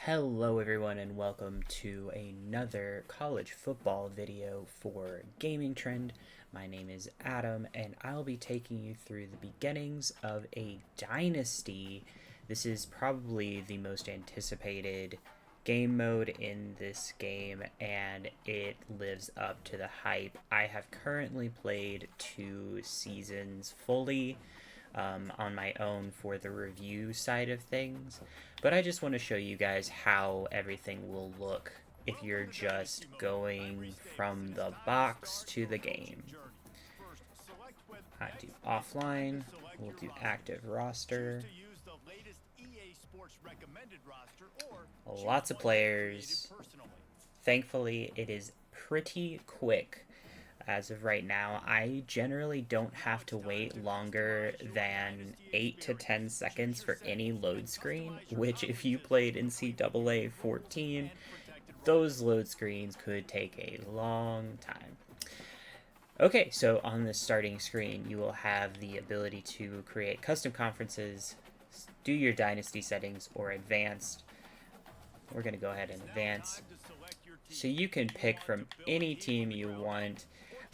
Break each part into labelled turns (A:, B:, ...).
A: Hello everyone and welcome to another college football video for GamingTrend. My name is Adam and I'll be taking you through the beginnings of a dynasty. This is probably the most anticipated game mode in this game and it lives up to the hype. I have currently played 2 seasons fully on my own for the review side of things, but I just want to show you guys how everything will look if you're just going from the box to the game. I do offline, we'll do active roster, lots of players. Thankfully, it is pretty quick. As of right now, I generally don't have to wait longer than 8 to 10 seconds for any load screen, which if you played NCAA 14, those load screens could take a long time. Okay, so on the starting screen, you will have the ability to create custom conferences, do your dynasty settings, or advanced. We're going to go ahead and advance. So you can pick from any team you want.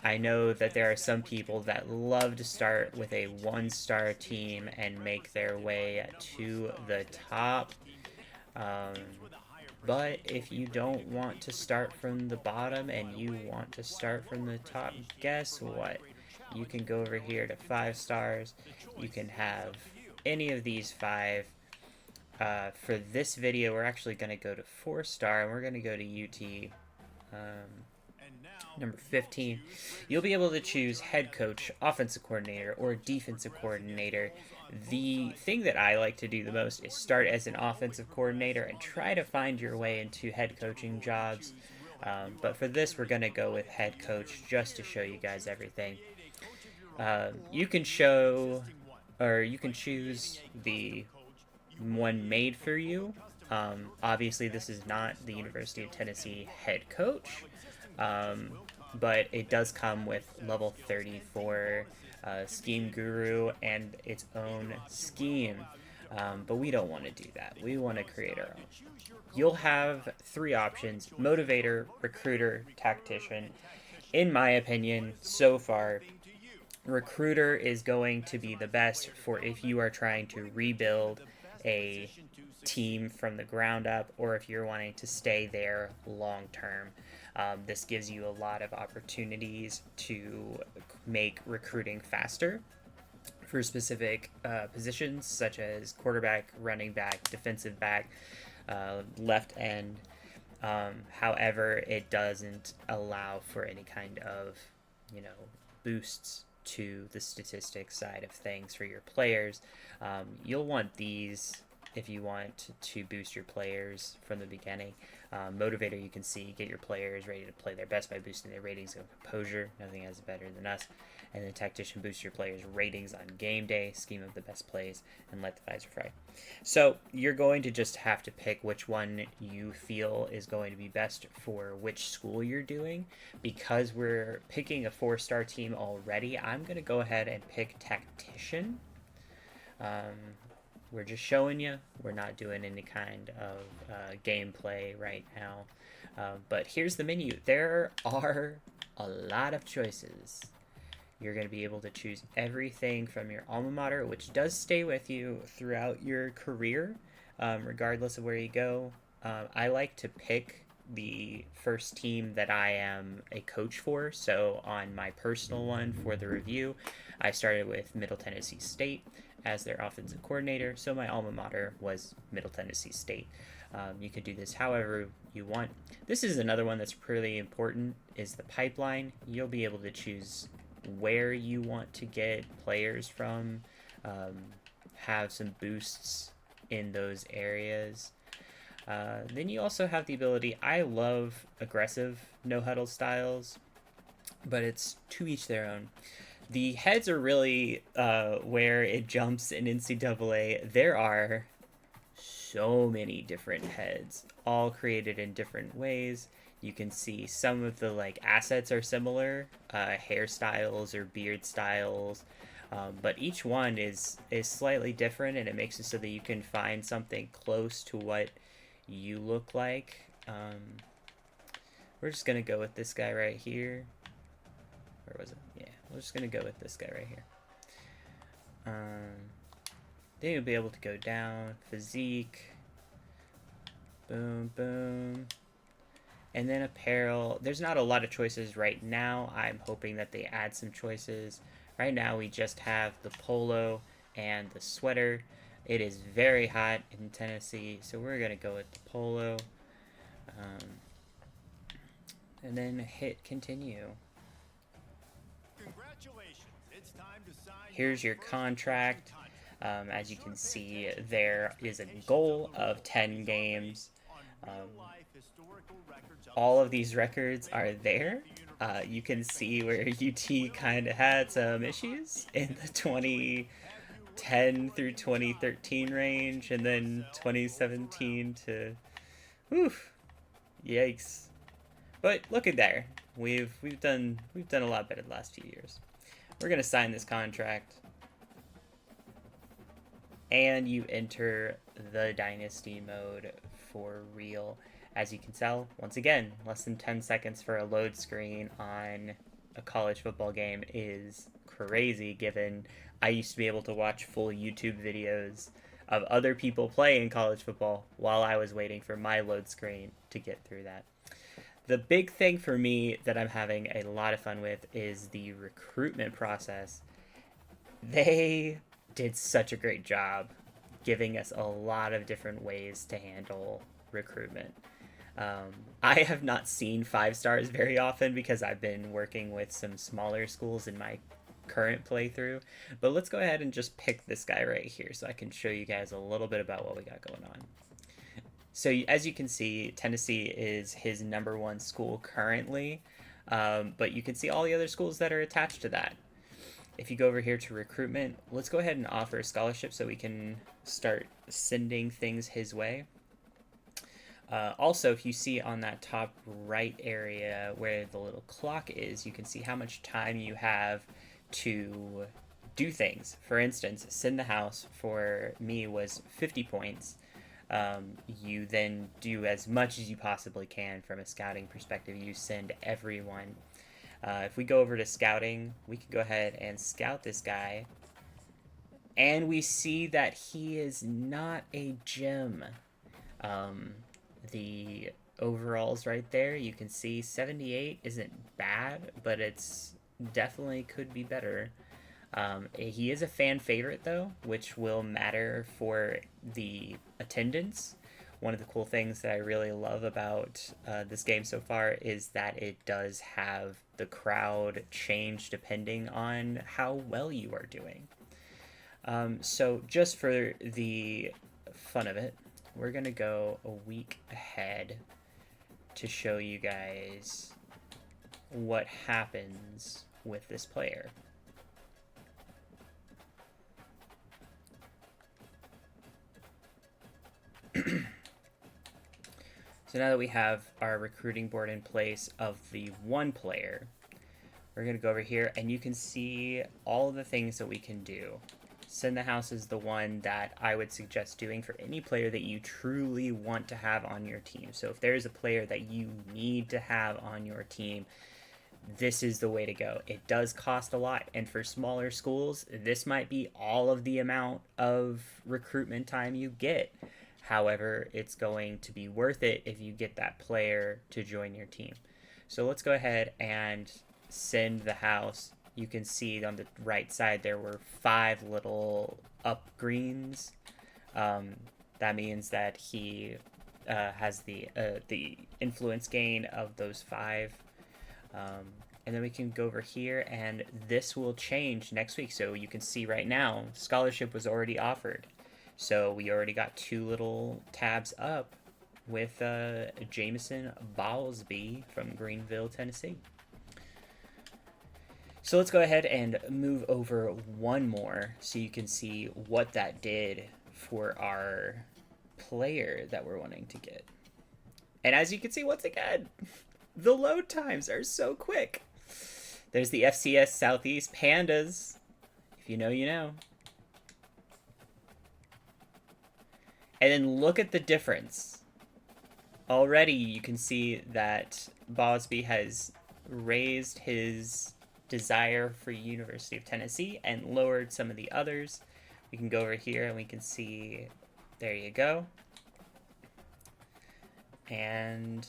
A: I know that there are some people that love to start with a 1-star team and make their way to the top. But if you don't want to start from the bottom and you want to start from the top, guess what? You can go over here to 5 stars. You can have any of these 5. For this video, we're actually going to go to 4-star, and we're going to go to UT number 15. You'll be able to choose head coach, offensive coordinator, or defensive coordinator. The thing that I like to do the most is start as an offensive coordinator and try to find your way into head coaching jobs. But for this, we're going to go with head coach just to show you guys everything. You can show, or you can choose the one made for you. Obviously, this is not the University of Tennessee head coach, but it does come with level 34 scheme guru and its own scheme. But we don't want to do that. We want to create our own. You'll have 3 options: motivator, recruiter, tactician. In my opinion, so far, recruiter is going to be the best for if you are trying to rebuild a team from the ground up, or if you're wanting to stay there long term. This gives you a lot of opportunities to make recruiting faster for specific positions such as quarterback, running back, defensive back, left end. However, it doesn't allow for any kind of, boosts to the statistics side of things for your players. You'll want these if you want to boost your players from the beginning. Motivator, you can see, get your players ready to play their best by boosting their ratings and composure. Nothing has better than us. And then tactician, boosts your players' ratings on game day, scheme of the best plays, and let the visor fry. So you're going to just have to pick which one you feel is going to be best for which school you're doing. Because we're picking a 4-star team already, I'm going to go ahead and pick tactician. We're just showing you. We're not doing any kind of gameplay right now. But here's the menu. There are a lot of choices. You're going to be able to choose everything from your alma mater, which does stay with you throughout your career, regardless of where you go. I like to pick the first team that I am a coach for. So on my personal one for the review, I started with Middle Tennessee State as their offensive coordinator, so my alma mater was Middle Tennessee State. You can do this however you want. This is another one that's pretty important, is the pipeline. You'll be able to choose where you want to get players from, have some boosts in those areas. Then you also have the ability, I love aggressive no-huddle styles, but it's to each their own. The heads are really where it jumps in NCAA. There are so many different heads, all created in different ways. You can see some of the assets are similar, hairstyles or beard styles, but each one is slightly different, and it makes it so that you can find something close to what you look like. We're just gonna go with this guy right here. Where was it? Yeah, we're just gonna go with this guy right here. Then you'll be able to go down, physique, boom, boom, and then apparel. There's not a lot of choices right now. I'm hoping that they add some choices. Right now we just have the polo and the sweater. It is very hot in Tennessee, so we're gonna go with the polo, and then hit continue. Here's your contract. As you can see, there is a goal of 10 games. All of these records are there. You can see where UT kind of had some issues in the 2010 through 2013 range, and then 2017 to, oof, yikes. But look at there, we've done a lot better the last few years. We're gonna sign this contract, and you enter the Dynasty mode for real. As you can tell, once again, less than 10 seconds for a load screen on a college football game is crazy, given I used to be able to watch full YouTube videos of other people playing college football while I was waiting for my load screen to get through that. The big thing for me that I'm having a lot of fun with is the recruitment process. They did such a great job giving us a lot of different ways to handle recruitment. I have not seen 5 stars very often because I've been working with some smaller schools in my current playthrough, but let's go ahead and just pick this guy right here so I can show you guys a little bit about what we got going on. So as you can see, Tennessee is his #1 school currently, but you can see all the other schools that are attached to that. If you go over here to recruitment, let's go ahead and offer a scholarship so we can start sending things his way. Also, if you see on that top right area where the little clock is, you can see how much time you have to do things. For instance, send the house for me was 50 points. You then do as much as you possibly can from a scouting perspective. You send everyone. If we go over to scouting, we can go ahead and scout this guy. And we see that he is not a gem. The overalls right there, you can see 78 isn't bad, but it's definitely could be better. He is a fan favorite though, which will matter for the attendance. One of the cool things that I really love about this game so far is that it does have the crowd change depending on how well you are doing. So just for the fun of it, we're gonna go a week ahead to show you guys what happens with this player. So now that we have our recruiting board in place of the one player, we're going to go over here and you can see all the things that we can do. Send the house is the one that I would suggest doing for any player that you truly want to have on your team. So if there's a player that you need to have on your team, this is the way to go. It does cost a lot, and for smaller schools, this might be all of the amount of recruitment time you get. However, it's going to be worth it if you get that player to join your team. So let's go ahead and send the house. You can see on the right side there were 5 little up greens. That means that he has the influence gain of those 5. And then we can go over here, and this will change next week. So you can see right now, scholarship was already offered. So we already got 2 little tabs up with Jameson Ballsby from Greenville, Tennessee. So let's go ahead and move over one more so you can see what that did for our player that we're wanting to get. And as you can see, once again, the load times are so quick. There's the FCS Southeast Pandas. If you know, you know. And then look at the difference. already you can see that Bosby has raised his desire for University of Tennessee and lowered some of the others. We can go over here and we can see, there you go. And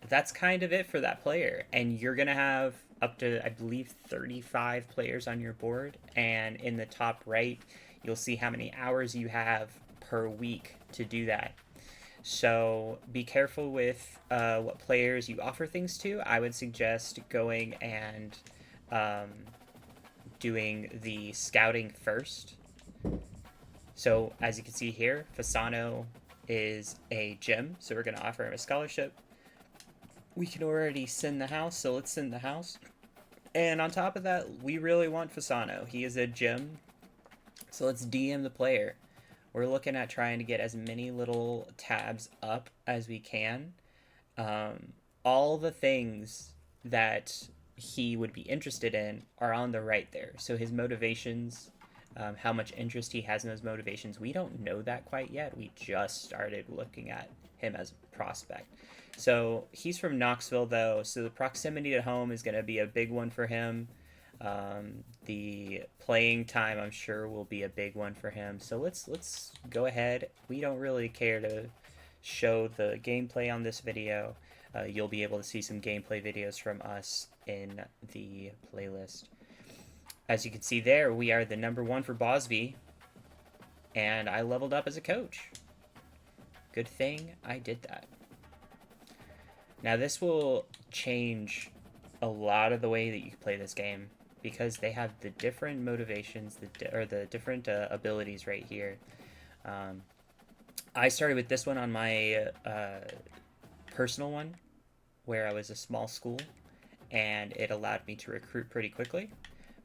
A: that's kind of it for that player. And you're going to have up to, I believe, 35 players on your board. And in the top right, you'll see how many hours you have per week to do that. So be careful with what players you offer things to. I would suggest going and doing the scouting first. So as you can see here, Fasano is a gem, so we're going to offer him a scholarship. We can already send the house, so let's send the house. And on top of that, we really want Fasano. He is a gem, so let's DM the player. We're looking at trying to get as many little tabs up as we can. All the things that he would be interested in are on the right there. So his motivations, how much interest he has in those motivations, we don't know that quite yet. We just started looking at him as a prospect. So he's from Knoxville, though, so the proximity to home is going to be a big one for him. The playing time, I'm sure, will be a big one for him. So let's go ahead. We don't really care to show the gameplay on this video. You'll be able to see some gameplay videos from us in the playlist. As you can see there, we are the #1 for Bosby, and I leveled up as a coach. Good thing I did that. Now this will change a lot of the way that you play this game, because they have the different motivations, the different abilities right here. I started with this one on my personal one, where I was a small school, and it allowed me to recruit pretty quickly.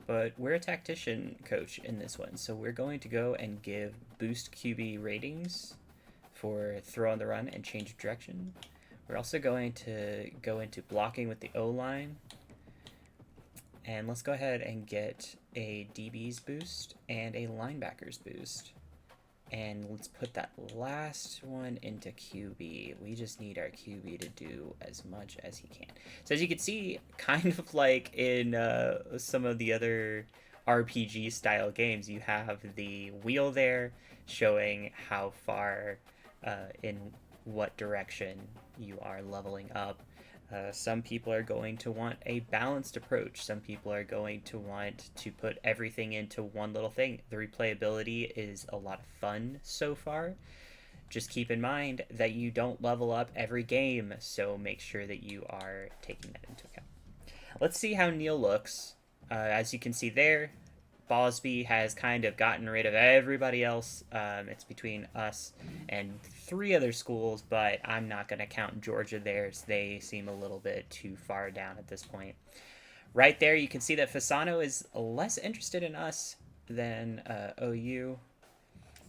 A: But we're a tactician coach in this one, so we're going to go and give boost QB ratings for throw on the run and change of direction. We're also going to go into blocking with the O-line. And let's go ahead and get a DB's boost and a linebacker's boost. And let's put that last one into QB. We just need our QB to do as much as he can. So as you can see, kind of like in some of the other RPG style games, you have the wheel there showing how far in what direction you are leveling up. Some people are going to want a balanced approach. Some people are going to want to put everything into one little thing. The replayability is a lot of fun so far. Just keep in mind that you don't level up every game, so make sure that you are taking that into account. Let's see how Neil looks. As you can see there, Bosby has kind of gotten rid of everybody else. It's between us and 3 other schools, but I'm not going to count Georgia there, as they seem a little bit too far down at this point. Right there, you can see that Fasano is less interested in us than OU.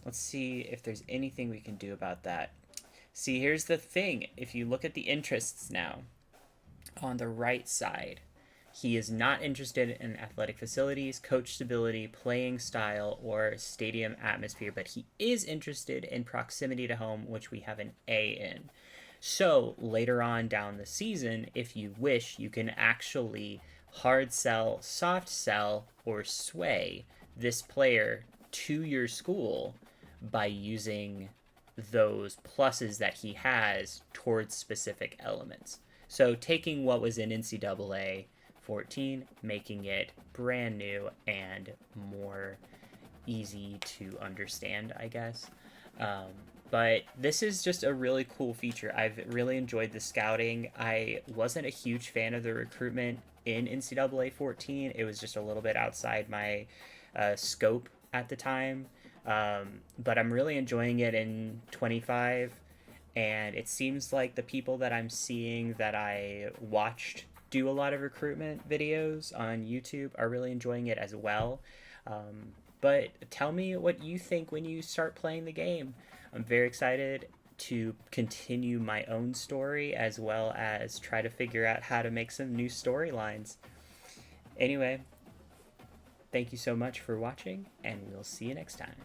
A: Let's see if there's anything we can do about that. See, here's the thing. If you look at the interests now, on the right side, he is not interested in athletic facilities, coach stability, playing style, or stadium atmosphere, but he is interested in proximity to home, which we have an A in. So later on down the season, if you wish, you can actually hard sell, soft sell, or sway this player to your school by using those pluses that he has towards specific elements. So taking what was in NCAA 14, making it brand new and more easy to understand, I guess. But this is just a really cool feature. I've really enjoyed the scouting. I wasn't a huge fan of the recruitment in NCAA 14. It was just a little bit outside my scope at the time. But I'm really enjoying it in 25. And it seems like the people that I'm seeing that I watched do a lot of recruitment videos on YouTube are really enjoying it as well. But tell me what you think when you start playing the game. I'm very excited to continue my own story, as well as try to figure out how to make some new storylines. Anyway, thank you so much for watching, and we'll see you next time.